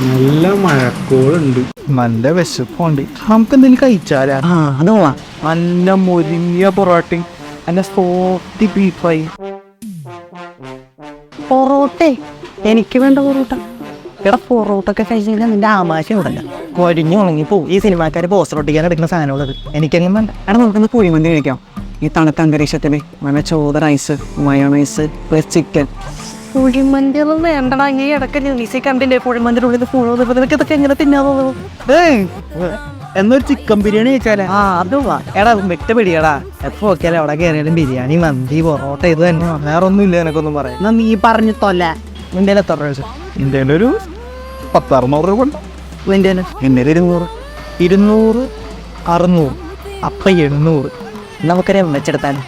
നല്ല മഴക്കോളുണ്ട്, നല്ല വിശപ്പുണ്ട്. നമുക്ക് എന്തെങ്കിലും കഴിച്ചാലാ? അത് പോവാ. നല്ല മൊരിഞ്ഞ പൊറോട്ടയും നല്ല സോഫ്റ്റ് ബീഫ് ഫ്രൈ. പൊറോട്ടേ? എനിക്ക് വേണ്ട പൊറോട്ട. ഇവിടെ പൊറോട്ടൊക്കെ കഴിച്ചാൽ നിന്റെ ആമാശം ഉണ്ടല്ല കൊരിഞ്ഞു ഉണങ്ങി പോവും. ഈ സിനിമാക്കാർ പോസ്റ്റർ ഒട്ടിക്കാൻ എടുക്കുന്ന സാധനമുള്ളത് എനിക്കെങ്ങനെ വേണ്ട. എടാ നമുക്കൊന്ന് കുഴിമന്തി കഴിക്കാം. ഈ തണുത്ത അന്തരീക്ഷത്തിൽ നല്ല ചോദ റൈസ്, മയോണൈസ് പ്ലസ് ചിക്കൻ. കുഴിമന്തി ഒന്നും വേണ്ടടാ. ഈ ഇടയ്ക്ക് ന്യൂസിൽ കണ്ടില്ലേ കുഴിമന്തിയുടെ ഉള്ളിൽ നിനക്ക് ഇതൊക്കെ എങ്ങനെ തിന്നാവുള്ളൂ? എന്നൊരു ചിക്കൻ ബിരിയാണി കഴിച്ചാലേ? അത് വാ. എടാ വിട്ട് പിടിയടാ. എപ്പോ നോക്കിയാലും അവിടെ കയറിയാലും ബിരിയാണി, മന്തി, പൊറോട്ട ഇത് തന്നെ. വേറെ ഒന്നുമില്ല എനക്കൊന്നും പറയാം. എന്നാ നീ പറഞ്ഞു തൊല്ല. നിന്റെ എത്ര രൂപ? ഇന്ത്യയിൽ ഒരു 10-600 രൂപ ഉണ്ട്. നിന്റെ എൻ്റെ 200, 200, 600, അപ്പം 800. നമുക്കൊരു വെച്ചെടുത്താലും